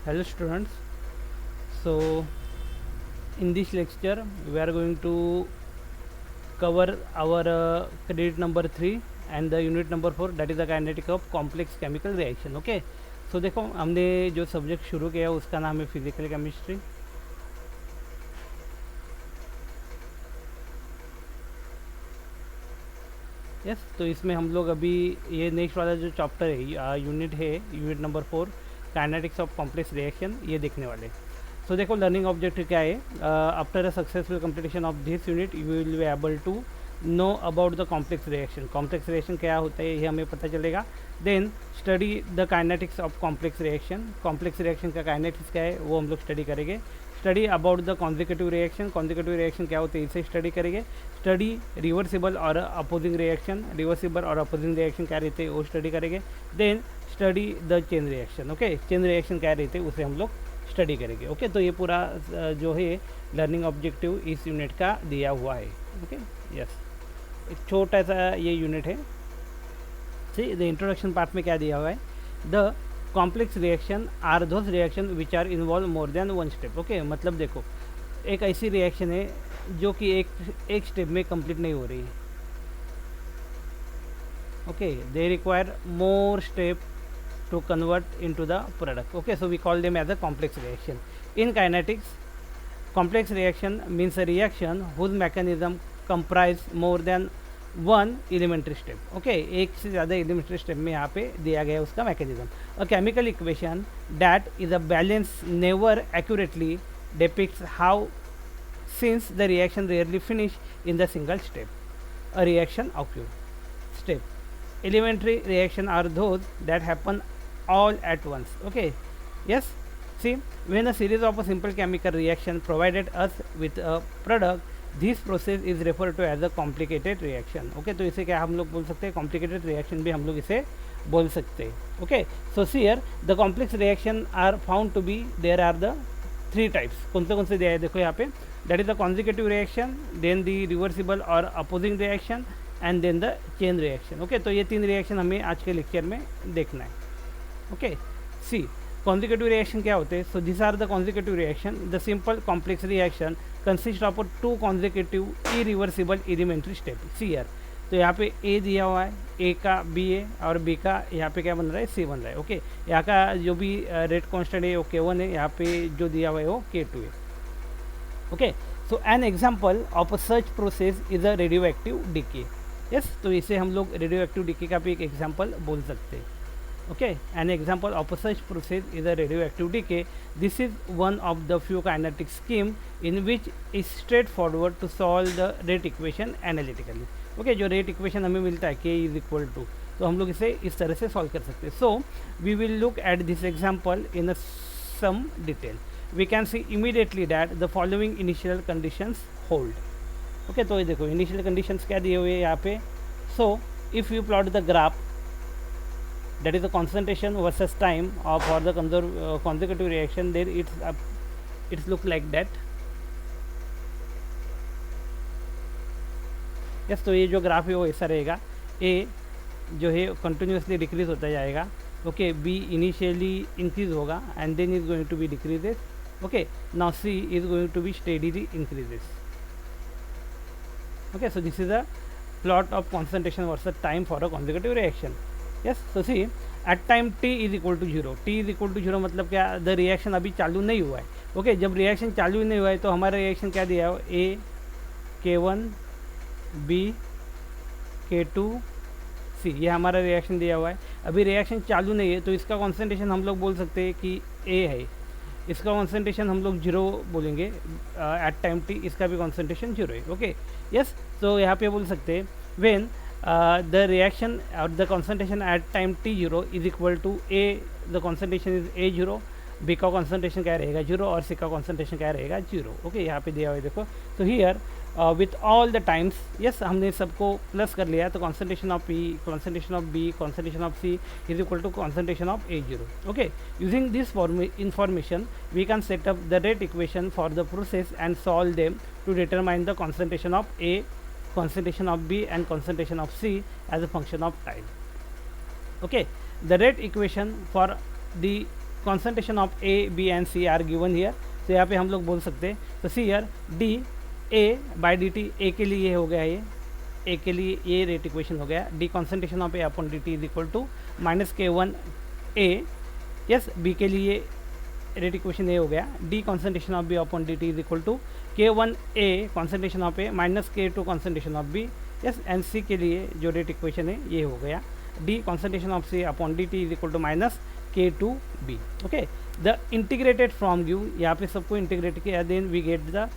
Hello students. So in this lecture we are going to cover our credit number 3 and the unit number 4, that is the kinetic of complex chemical reaction. Okay, so देखो हमने जो subject शुरू किया उसका नाम है physical chemistry. Yes, तो इसमें हम लोग अभी ये नेक्स्ट वाला जो चैप्टर है यूनिट है, unit number 4 kinetics of complex reaction, ये देखने वाले. सो देखो लर्निंग ऑब्जेक्टिव क्या है. After a successful completion of this unit you will be able to know about the complex reaction. Complex reaction क्या होता है ये हमें पता चलेगा. Then study the kinetics of complex reaction. Complex reaction का काइनेटिक्स क्या है वो हम लोग स्टडी करेंगे. Study about the consecutive reaction. Consecutive reaction क्या होते हैं इसे स्टडी करेंगे. स्टडी रिवर्सिबल और अपोजिंग रिएक्शन. रिवर्सिबल और अपोजिंग रिएक्शन क्या रहते हैं वो स्टडी करेंगे. Then study the chain reaction. Okay, chain reaction क्या रहते हैं उसे हम लोग स्टडी करेंगे. ओके, तो ये पूरा जो है लर्निंग ऑब्जेक्टिव इस यूनिट का दिया हुआ है. ओके, यस, एक छोटा सा ये यूनिट है. सी द इंट्रोडक्शन पार्ट में क्या दिया हुआ है. The complex reaction are those reaction which are involve more than one step. Okay, मतलब देखो एक ऐसी रिएक्शन है जो कि एक स्टेप में कंप्लीट नहीं हो रही है. Okay, they require more step to convert into the product. Okay, so we call them as a complex reaction. In kinetics, complex reaction means a reaction whose mechanism comprise more than one elementary step. Okay, एक से ज़्यादा elementary step में यहाँ पे दिया गया उसका mechanism. A chemical equation that is a balance never accurately depicts how, since the reaction rarely finish in the single step, a reaction occur. Step. Elementary reaction are those that happen all at once. Okay, yes, see, when a series of a simple chemical reaction provided us with a product, this process is referred to as a complicated reaction. Okay, तो इसे क्या हम लोग बोल सकते हैं, complicated reaction भी हम लोग इसे बोल सकते हैं. Okay, so here the complex reaction are found to be, there are the three types. कौन से दिया है देखो यहाँ पे. that is the consecutive reaction, then the reversible or opposing reaction and then the chain reaction. Okay, तो ये तीन रिएक्शन हमें आज के लेक्चर में देखना है. ओके, सी consecutive reaction क्या होते हैं. So this are the consecutive reaction. The simple complex reaction consist of two consecutive irreversible elementary step. See यार, तो यहाँ पे ए दिया हुआ है, ए का बी है और बी का यहाँ पे क्या बन रहा है, सी बन रहा है. ओके, यहाँ का जो भी रेट कॉन्स्टेंट है वो K1 है, यहाँ पे जो दिया हुआ है वो K2 है. Okay, so an example of a such process is a radioactive decay. Yes, तो इसे हम लोग रेडियो एक्टिव डीके का भी एक एग्जाम्पल बोल सकते हैं. Okay, an example of such process is a radioactive decay. This is one of the few kinetic scheme in which is straightforward to solve the rate equation analytically. Okay, जो rate equation हमें मिलता है K is equal to, तो हम लोग इसे इस तरह से solve कर सकते हैं. So we will look at this example in some detail. We can see immediately that the following initial conditions hold. Okay, तो ये देखो initial conditions क्या दिए हुए हैं यहाँ पे. So if you plot the graph, that is the concentration versus time of for the consecutive reaction, there it's look like that. yes, तो ये जो ग्राफ है वो ऐसा रहेगा. ए जो है कंटिन्यूसली डिक्रीज होता जाएगा. ओके, बी इनिशियली इंक्रीज होगा and then is going to be decreases. Okay, now C is going to be steadily increases. Okay, so this is a plot of concentration versus time for a consecutive reaction. Yes, तो C at time t is equal to zero. T is equal to zero मतलब क्या, the reaction अभी चालू नहीं हुआ है. Okay, जब reaction चालू नहीं हुआ है तो हमारा रिएक्शन क्या दिया है, ए K1 बी K2 सी, ये हमारा रिएक्शन दिया हुआ है. अभी रिएक्शन चालू नहीं है तो इसका कॉन्सेंट्रेशन हम लोग बोल सकते हैं कि ए है. इसका कॉन्सेंट्रेशन हम लोग जीरो बोलेंगे एट टाइम टी, इसका भी कॉन्सेंट्रेशन जीरो है. ओके, यस, तो यहाँ पे बोल सकते हैं when the reaction or the concentration at time t0 is equal to a, the concentration is a0, b का concentration क्या रहेगा जीरो और c का concentration क्या रहेगा जीरो. ओके, यहाँ पे दिया हुआ है देखो. तो here with all the times, yes, हमने सबको प्लस कर लिया तो concentration of p, concentration of b, concentration of c is equal to concentration of a0. Okay, using this information we can set up the rate equation for the process and solve them to determine the concentration of a, concentration of B and concentration of C as a function of time. Okay, the rate equation for the concentration of A, B and C are given here. तो यहाँ पे हम लोग बोल सकते हैं, तो C here D A by D T, A के लिए ये हो गया, ये ए के लिए ये रेट इक्वेशन हो गया, D concentration of A upon D T is equal to minus K one A, yes, B के लिए रेट इक्वेशन ए हो गया, D concentration of B upon D T is equal to K one A concentration of A minus के two concentration of B, yes, and C के लिए जो rate equation है ये हो गया, D concentration of C upon D T is equal to minus के two b. Okay, the integrated from you, यहाँ पे सबको इंटीग्रेट किया, then we get the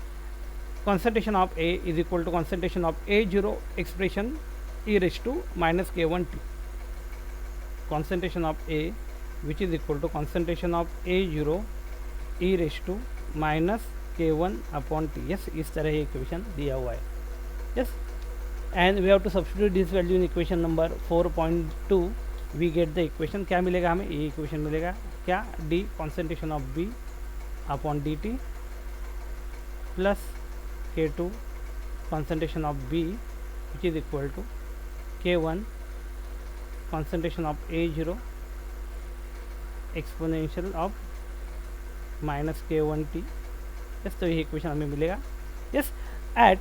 concentration of A is equal to concentration of A0 expression e raised to minus k1t. Concentration of A which is equal to concentration of A0 e raised to minus k1 upon t. Yes, इस तरह ये equation दिया हुआ है. Yes, and we have to substitute this value in equation number 4.2. We get the equation, क्या मिलेगा हमें, ये इक्वेशन मिलेगा क्या, d concentration of B upon dt plus K2 concentration of B which is equal to K1 concentration of A0 exponential of minus K1t. yes, तो ये equation हमें मिलेगा. yes, at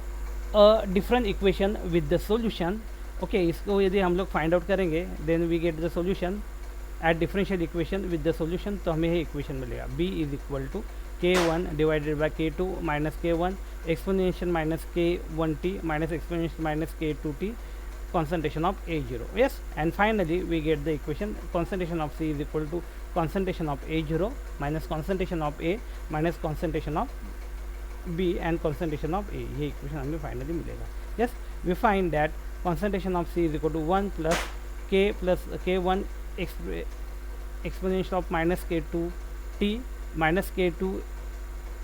a different equation with the solution. okay, इसको यदि हम लोग find out करेंगे then we get the solution at differential equation with the solution, तो हमें ये इक्वेशन मिलेगा, B is equal to K1 divided by K2 minus K1 exponential minus K1t minus exponential minus K2t concentration of A0. yes, and finally we get the equation concentration of C is equal to concentration of A0 minus concentration of A minus concentration of B and concentration of A. ये equation हमें finally मिलेगा. yes, we find that concentration of C is equal to 1 plus K1 exponential of minus K2t minus K2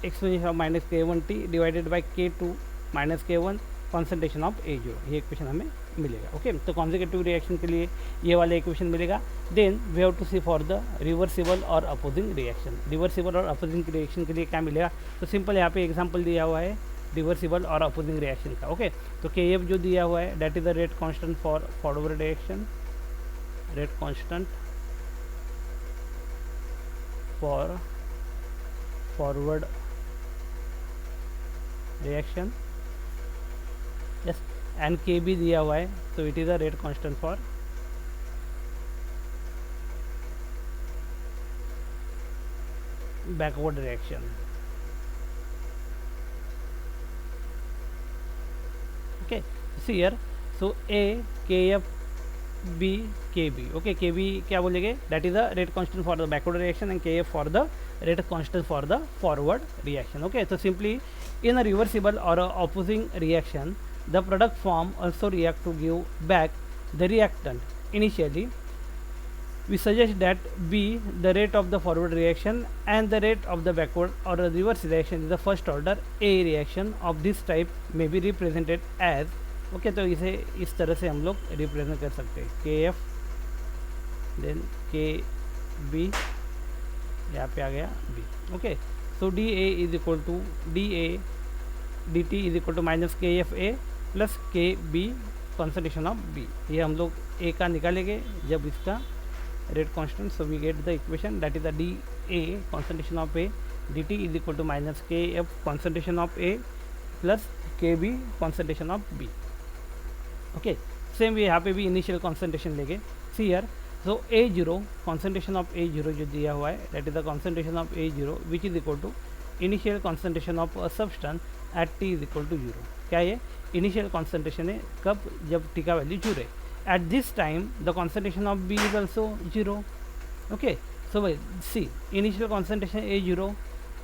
exponential of minus K1t divided by K2 minus K1 concentration of A0. ये equation हमें मिलेगा. Okay, तो consecutive reaction के लिए ये वाला equation मिलेगा. Then we have to see for the reversible और अपोजिंग रिएक्शन. रिवर्सिबल और अपोजिंग रिएक्शन के लिए क्या मिलेगा, तो सिंपल यहाँ पे एग्जांपल दिया हुआ है रिवर्सिबल और अपोजिंग रिएक्शन का. ओके, तो KF जो दिया हुआ है that is the rate constant for forward reaction, rate constant for forward reaction. Yes, and K भी दिया हुआ है, तो it is a rate constant for backward reaction. Okay, C here, so A K F B K B. Okay, K B क्या बोलेंगे, that is the rate constant for the backward reaction and K F for the rate constant for the forward reaction. okay, so simply in a reversible or a opposing reaction the product form also react to give back the reactant. Initially we suggest that B the rate of the forward reaction and the rate of the backward or a reverse reaction is the first order A reaction of this type may be represented as. okay, तो इसे इस तरह से हम लोग represent कर सकते हैं, KF then KB, यहाँ पे आ गया B. Okay, so D A is equal to D A D T is equal to minus K F A plus के बी कॉन्सेंट्रेशन ऑफ बी. ये हम लोग ए का निकालेंगे जब इसका rate constant, so we get the equation that is the D A concentration of A D T is equal to minus K F concentration of A plus के B concentration of B. Okay, same way यहाँ पे भी initial concentration लेंगे. See here, so A0 concentration of A0 जो दिया हुआ है that is the concentration of A0 which is equal to initial concentration of a substance at T is equal to 0. क्या ये initial concentration है कब, जब T का वैल्यू 0 है. at this time the concentration of B is also 0. okay, so see initial concentration A0,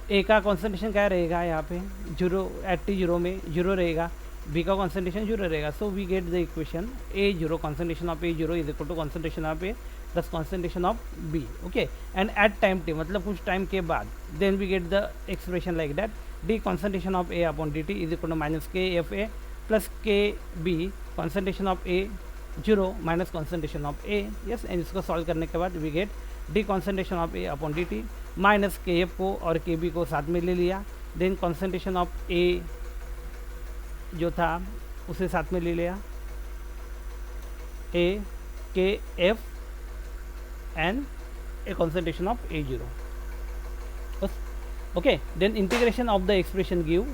A का concentration क्या रहेगा यहाँ पे 0, at T0 में 0 रहेगा, B का concentration 0 रहेगा. so we get the equation A0 concentration of A0 is equal to concentration of A plus concentration of B. okay, and at time t मतलब कुछ टाइम के बाद then we get the expression like that D concentration of A upon dt is equal to minus K F A plus K B concentration of A 0 minus concentration of A. yes, and इसको solve करने के बाद we get D concentration of A upon dt minus K F को और K B को साथ में ले लिया, then concentration of A जो था उसे साथ में ले लिया, A K F and A concentration of A0. Okay, then integration of the expression give,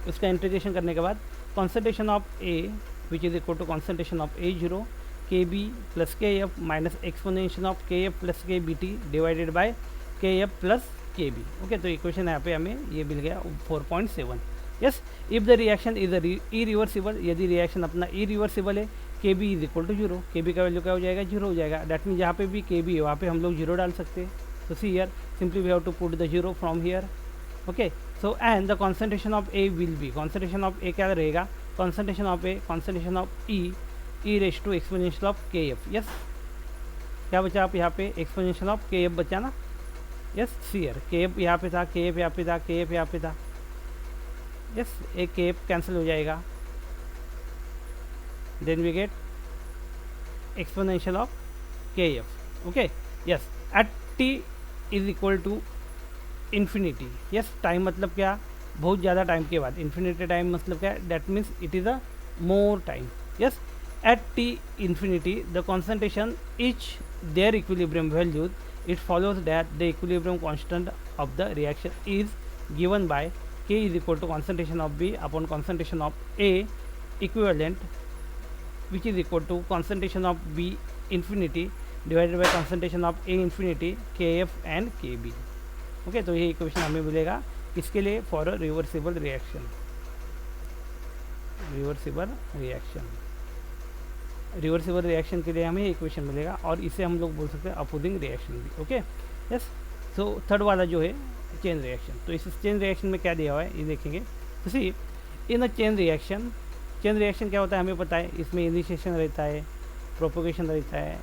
उसका इंटीग्रेशन करने के बाद concentration of A which is equal to concentration of A zero k b plus k f minus exponential of के f plus के b t divided by k f plus के B. Okay, तो equation यहाँ पे हमें ये मिल गया 4.7। Yes, if the reaction is irreversible, यदि रिएक्शन अपना इरिवर्सिबल है, k b is equal to zero, k b का वैल्यू क्या हो जाएगा, जीरो हो जाएगा। दैट मीन जहाँ पे भी के बी है वहाँ पे हम लोग जीरो डाल सकते हैं। तो C here simply we have to put the zero from here. Okay, so and the concentration of A will be, concentration of A क्या रहेगा, concentration of A concentration of E raise to exponential of के F. Yes, क्या बचा आप यहाँ पे, exponential of के F बचा ना। यस, सी हियर के एफ यहाँ पे था, के एफ यहाँ पे था, के एफ यहाँ पे था। यस, एक के एफ कैंसिल हो जाएगा, then we get exponential of के F. Okay, yes, at T is equal to infinity. Yes, time मतलब क्या, बहुत ज़्यादा टाइम के बाद, इन्फिनिटी टाइम मतलब क्या, that means it is a more time. Yes, at t infinity the concentration each there equilibrium values, it follows that the equilibrium constant of the reaction is given by K is equal to concentration of B upon concentration of A equivalent, which is equal to concentration of B infinity divided by concentration of A infinity Kf and Kb। Okay, तो ये equation हमें मिलेगा किसके लिए, for a reversible reaction, reversible reaction के लिए हमें equation मिलेगा, और इसे हम लोग बोल सकते हैं अपोजिंग रिएक्शन भी। ओके, यस, सो थर्ड वाला जो है चेन रिएक्शन। तो इस चेन रिएक्शन में क्या दिया हुआ है ये देखेंगे। तो सी इन अ चेन रिएक्शन क्या होता है हमें पता है, इसमें इनिशिएशन रहता है, प्रोपोगेशन रहता है,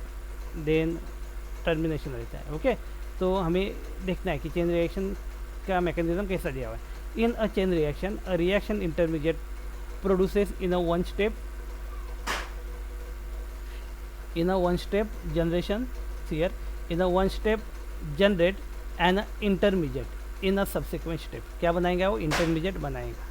देन टर्मिनेशन रहता है। ओके, तो हमें देखना है कि चेन रिएक्शन का मैकेनिज्म कैसा दिया हुआ है। In a chain reaction a reaction intermediate produces in a one step generation here, in a one step generate an intermediate in a subsequent step। क्या बनाएगा वो, इंटरमीडिएट बनाएगा।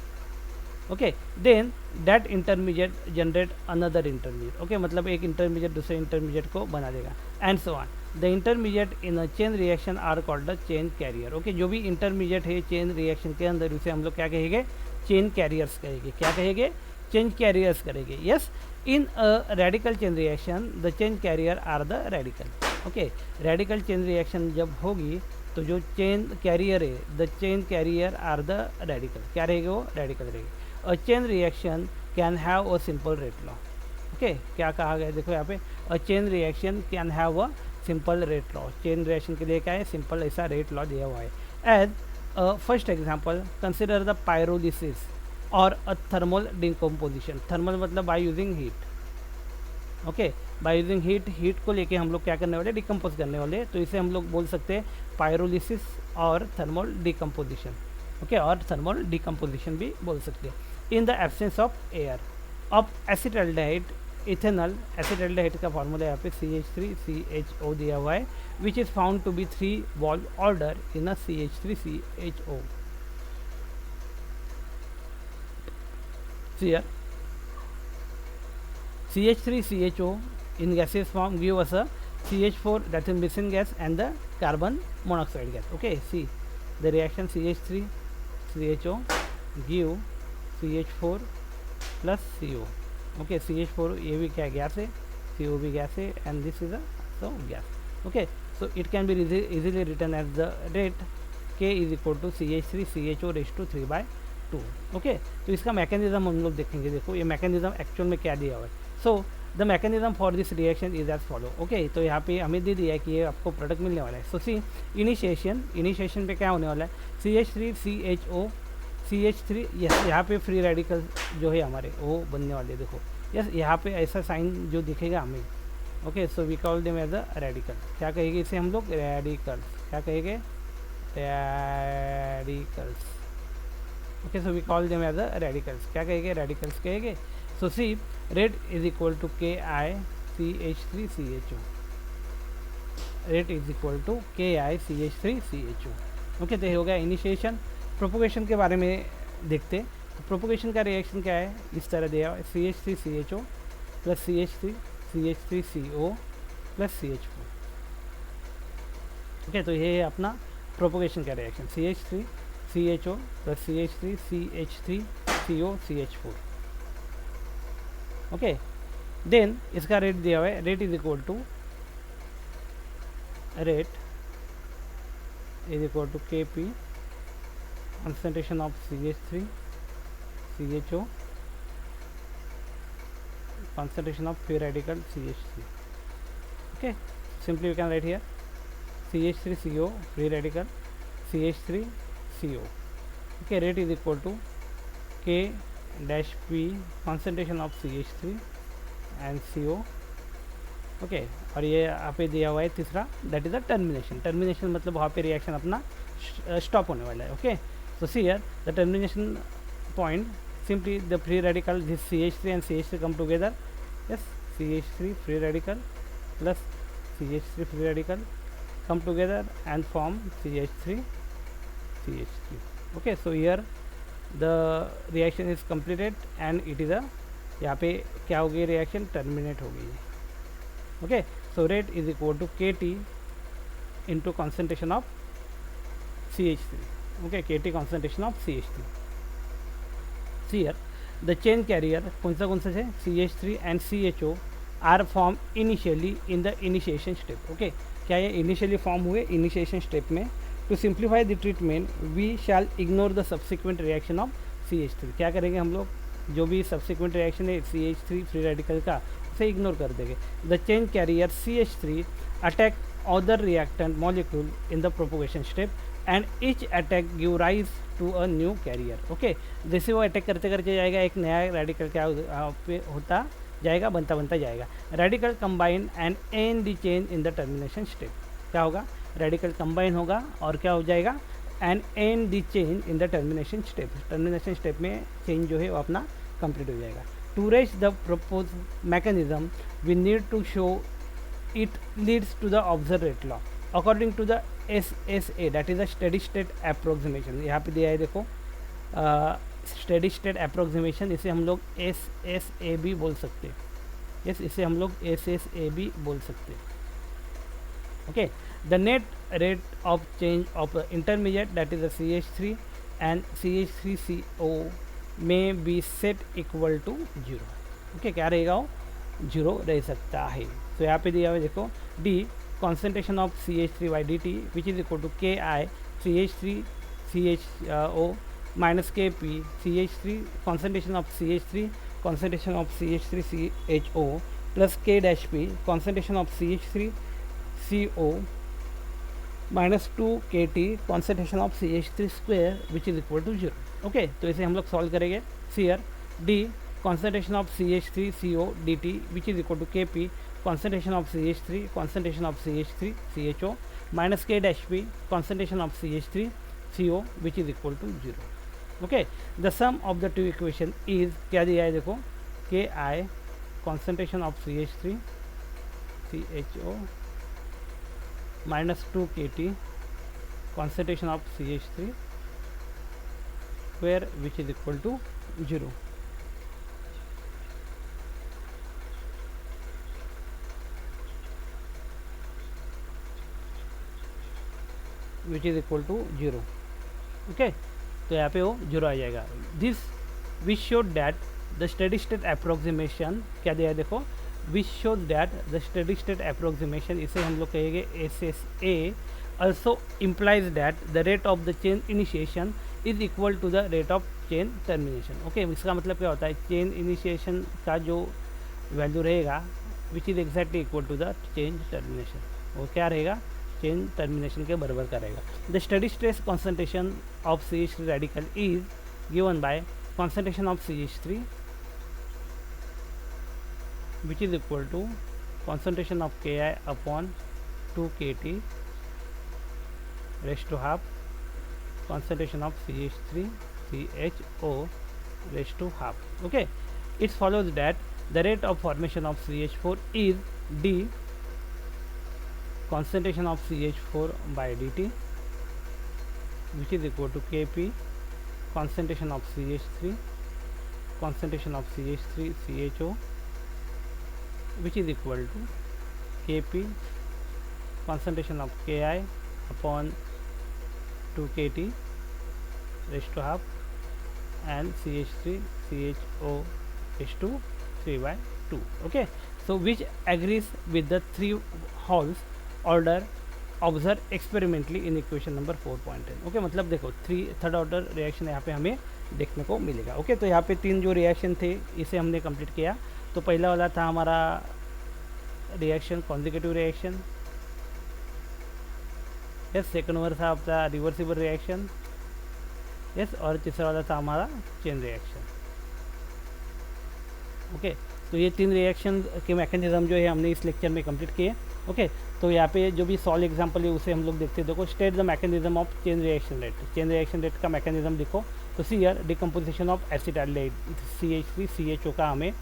Okay, then that intermediate generate another intermediate. Okay, मतलब एक intermediate दूसरे intermediate को बना देगा, and so on. The intermediate in a chain reaction are called the chain carrier. Okay, जो भी इंटरमीडिएट है चेन रिएक्शन के अंदर उसे हम लोग क्या कहेंगे, चेन कैरियर्स कहेंगे। क्या कहेंगे, चेन कैरियर्स करेंगे। Yes, in a radical chain reaction the chain carrier are the radical। okay, radical chain reaction जब होगी तो जो चेन कैरियर है, the chain carrier are the radical, क्या रहेगा वो, रेडिकल रहेगा। A chain reaction can have a simple rate law. Okay, क्या कहा गया देखो यहाँ पे, a chain reaction can have a simple rate law. Chain reaction के लिए क्या है, सिंपल ऐसा रेट लॉ दिया हुआ है। As first example consider the pyrolysis or a thermal decomposition. Thermal मतलब by using heat. Okay, by using heat को लेके हम लोग क्या करने वाले, डिकम्पोज करने वाले। तो इसे हम लोग बोल सकते हैं पायरोलिसिस और थर्मल डिकम्पोजिशन। ओके, और थर्मल डिकम्पोजिशन भी बोल सकते हैं। In the absence of air of acetaldehyde ethanol, acetaldehyde का फॉर्मूला यहाँ पे CH3CHO दिया हुआ है, which is found to be 3 ball order in a CH3CHO। Here CH3CHO in gaseous form give us a CH4, that is missing gas, and the carbon monoxide gas। okay, see the reaction CH3CHO give CH4 plus CO। okay, CH4 ये भी क्या gas है, CO भी gas है, and this is a so gas। okay, so it can be easily written as the rate K is equal to CH3CHO raised to 3/2। Okay, तो इसका mechanism हम लोग देखेंगे। देखो ये मैकेनिज्म एक्चुअल में क्या दिया हुआ है। So the mechanism for this reaction is as follow. Okay, तो यहाँ पे हमें दे दिया है कि ये आपको प्रोडक्ट मिलने वाला है। सो सी इनिशिएशन पे क्या होने वाला है, CH3CHO CH3, यस यहाँ पे फ्री रेडिकल जो है हमारे वो बनने वाले। देखो यस, यहाँ पे ऐसा साइन जो दिखेगा हमें। Okay, so we call them as a radical. क्या कहेंगे इसे हम लोग, रेडिकल्स। क्या कहेंगे, radicals. Okay, so we call them as a radicals. क्या कहेंगे, रेडिकल्स कहेंगे। So C rate is equal to KiCH3CHO, rate is equal to KiCH3CHO। Okay, तो ये हो गया इनिशिएशन। प्रोपोगेशन के बारे में देखते। तो प्रोपोगेशन का रिएक्शन क्या है, इस तरह दिया है, CH3CHO plus CH3CO plus CH4। Okay, तो ये है अपना प्रोपोगेशन का reaction, CH3 CHO plus CH3 CH3 CO CH4. Okay, then इसका रेट दिया हुआ है, rate is equal to KP concentration of CH3 CHO concentration of free radical CH3. Okay, simply we can write here CH3CO free radical CH3CO. Okay, rate is equal to K dash P concentration of CH3 and CO. Okay, और ये यहाँ पे दिया हुआ है तीसरा, that is the termination मतलब वहाँ पे रिएक्शन अपना स्टॉप होने वाला है. Okay, so see here the termination point, simply the free radical this CH3 and CH3 come together. Yes, CH3 free radical plus CH3 free radical come together and form CH3 CH3. Okay, so here the reaction is completed and it is a, यहाँ पे क्या हो गई, reaction terminate हो गई है. Okay, so rate is equal to KT into concentration of CH3. Okay, KT concentration of CH3. See here, the chain carrier कौन सा है, CH3 and CHO are formed initially in the initiation step. Okay, क्या ये initially form हुए initiation step में. To simplify the treatment, we shall ignore the subsequent reaction of CH3. क्या करेंगे हम लोग, जो भी subsequent reaction है CH3 free radical का, उसे इग्नोर कर देंगे. The chain carrier CH3 attack other reactant molecule in the propagation step and each attack give rise to a new carrier. Okay, जैसे वो अटैक करते करते जाएगा, एक नया रेडिकल क्या पे होता जाएगा, बनता जाएगा. Radical combine and and the chain in the termination step. क्या होगा, रेडिकल कंबाइन होगा और क्या हो जाएगा, and and the chain in the termination step. Termination step में चेन जो है वो अपना कंप्लीट हो जाएगा. To reach the proposed mechanism, we need to show it leads to the observed rate law according to the SSA, that is a steady state approximation. यहाँ पे दिया है देखो, steady state approximation, इसे हम लोग SSA भी बोल सकते हैं. yes, इसे हम लोग SSA भी बोल सकते हैं. okay, the net rate of change of intermediate, that is a CH3 and CH3CO may be set equal to 0. Okay, क्या रहेगा, वो 0 रह सकता है. तो यहाँ पे दिया हुआ है देखो, D concentration of CH3 by dt which is equal to KI CH3 CHO minus KP CH3 concentration of CH3 CHO plus K dash P concentration of CH3 CO minus 2 KT concentration of CH3 square which is equal to 0. Okay, तो इसे हम लोग solve करेंगे. सीयर D concentration of CH3 CO dt which is equal to KP concentration of CH3 CHO minus K dash P concentration of CH3 CO which is equal to 0. okay, the sum of the two equation is, क्या दिया है देखो, KI concentration of CH3 CHO minus 2 KT concentration of CH3 square which is equal to 0. which is equal to 0. Okay, तो यहाँ पे वो 0 आ जाएगा. This which showed that the steady state approximation, क्या दिया है देखो, विच showed that the steady state approximation, इसे हम लोग कहेंगे SSA, also implies that the rate of the chain initiation is equal to the rate of chain termination. Okay, इसका मतलब क्या होता है, चेन इनिशिएशन का जो वैल्यू रहेगा which is exactly equal to the chain termination, वो क्या रहेगा, चेन टर्मिनेशन के बराबर का रहेगा. The steady state concentration of CH3 radical is given by concentration of CH3 which is equal to concentration of KI upon 2 KT raised to half concentration of CH3 CHO raised to half. Okay, it follows that the rate of formation of CH4 is D concentration of CH4 by dt which is equal to Kp concentration of CH3 CHO which is equal to Kp concentration of Ki upon 2 KT raised to half and CH3 CHO is to 3/2. Okay, so which agrees with the three Hall's order observe experimentally in equation number 4.10. Okay, मतलब देखो third order reaction यहाँ पे हमें देखने को मिलेगा. Okay, तो यहाँ पे तीन जो रिएक्शन थे इसे हमने कंप्लीट किया. तो पहला वाला था हमारा reaction consecutive reaction. Yes, second वाला था आपका रिवर्सिबल रिएक्शन. यस, और तीसरा वाला था हमारा चेन रिएक्शन. ओके, तो ये तीन रिएक्शन के मैकेनिज्म जो है हमने इस लेक्चर में कंप्लीट किए. ओके, तो यहाँ पे जो भी सॉल्व एग्जांपल है उसे हम लोग देखते हैं. देखो, state the mechanism of chain reaction rate. Chain reaction rate का मैकेनिज्म देखो. तो C here decomposition of acetaldehyde CH3CHO का हमें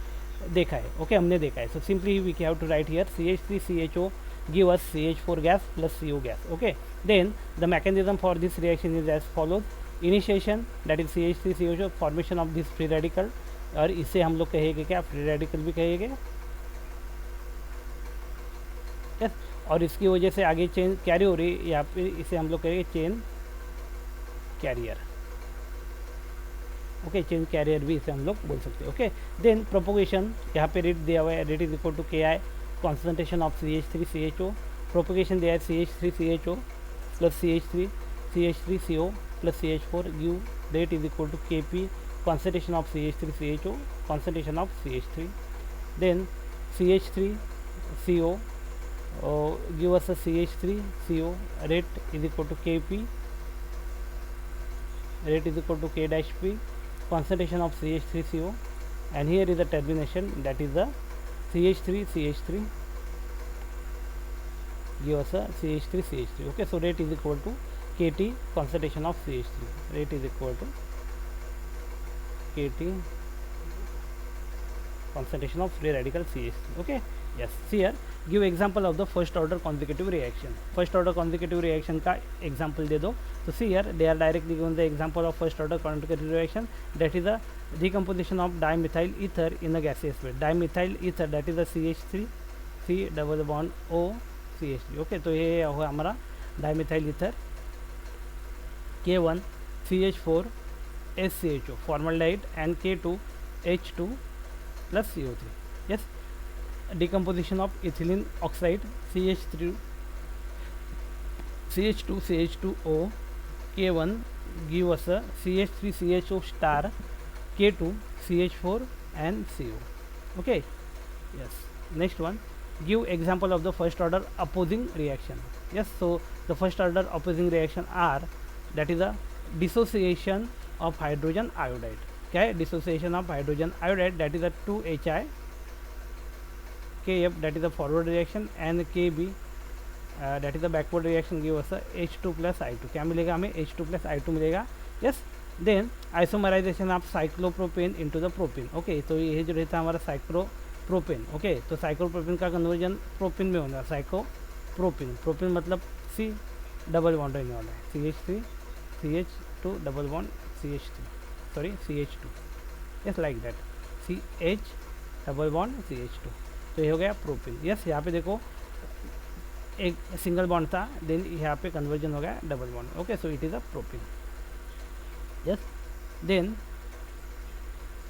देखा है. ओके, हमने देखा है. So simply we have to write here CH3CHO give us CH4 gas plus CO gas. Okay, then the mechanism for this reaction is as follows. Initiation, that is CH3CHO, formation of this free radical, और इसे हम लोग कहेंगे क्या, free radical भी कहेंगे. Yes, और इसकी वजह से आगे चेन कैरी हो रही है, यहाँ पे इसे हम लोग कहेंगे chain carrier. Okay, chain carrier भी इसे हम लोग बोल सकते हैं. ओके, देन प्रोपोगेशन, यहाँ पे रेट दिया हुआ है. Rate is equal to KI concentration of CH3CHO. propagation there CH3CHO plus CH3CO plus CH4 give rate is equal to Kp concentration of CH3CHO concentration of CH3. Then CH3CO give us a CH3CO rate is equal to Kp, rate is equal to K dash P concentration of CH3CO, and here is the termination, that is the CH3 give us a CH3. Okay, so rate is equal to KT concentration of CH3. Rate is equal to KT concentration of free radical CH3. Okay, yes. Here give example of the first order consecutive reaction. First order consecutive reaction का example दे दो. So see here they are directly given the example of first order consecutive reaction, that is the decomposition of dimethyl ether in a gaseous phase. Dimethyl ether, that is the CH3 C double bond O CH3. Okay, तो ये हुआ हमारा dimethyl ether. K1 CH4 SCHO formaldehyde and K2 H2 plus CO3. Yes, decomposition of ethylene oxide CH2 CH2O. K1 give us a CH3CHO star, K2 CH4 and CO. Okay, yes. Next one, give example of the first order opposing reaction. Yes, so the first order opposing reaction are, that is the dissociation of hydrogen iodide. क्या है, dissociation of hydrogen iodide, that is a 2HI. KF, that is the forward reaction, and KB that is the backward reaction, give us a H2 plus I2. क्या मिलेगा हमें, H2 plus I2 मिलेगा. Yes, then isomerization of cyclopropane into the propane. Okay, तो ये जो रहता है हमारा साइक्लोप्रोपेन. ओके, तो साइक्लोप्रोपेन का कन्वर्जन प्रोपेन में होगा, साइक्लोप्रोपेन. प्रोपेन मतलब C डबल बॉन्ड रहने वाला है, CH3 CH2 double bond CH2. Yes, like that, CH double bond CH2. तो ये हो गया प्रोपेन. यस, यहाँ पे देखो एक सिंगल बॉन्ड था, देन यहाँ पे कन्वर्जन हो गया double bond. Okay, so it is a propane. Yes, then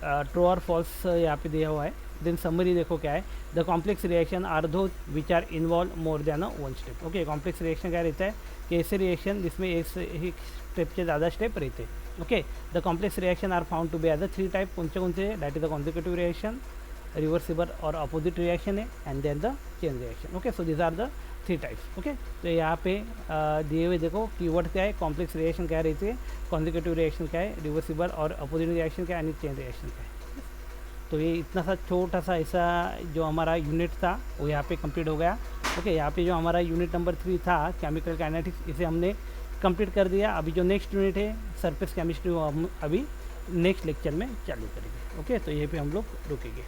true और फॉल्स यहाँ पे दिया हुआ है. देन समरी देखो क्या है, the complex reaction are those which are involve more than one step. Okay, complex reaction क्या रहता है कि ऐसे रिएक्शन जिसमें एक स्टेप से ज़्यादा स्टेप रहते हैं. Okay, the complex reaction are found to be as 3 type. कौन से that is the consecutive reaction, reversible और अपोजिट रिएक्शन है, and then the chain reaction. Okay, so this are the 3 types. Okay, तो यहाँ पे दिए हुए देखो कीवर्ड क्या है, कॉम्प्लेक्स रिएक्शन क्या रहती है, कॉन्जिक्यूटिव रिएक्शन क्या है, रिवर्सिबल और अपोजिट रिएक्शन क्या है, एंड चेन रिएक्शन क्या है. तो ये इतना सा छोटा सा ऐसा जो हमारा यूनिट था वो यहाँ पे कंप्लीट हो गया. ओके, यहाँ पे जो हमारा यूनिट नंबर 3 था केमिकल काइनेटिक्स, इसे हमने कंप्लीट कर दिया. अभी जो नेक्स्ट यूनिट है सरफेस केमिस्ट्री, वो हम अभी नेक्स्ट लेक्चर में चालू करेंगे. ओके, तो यहीं पे हम लोग रुकेंगे.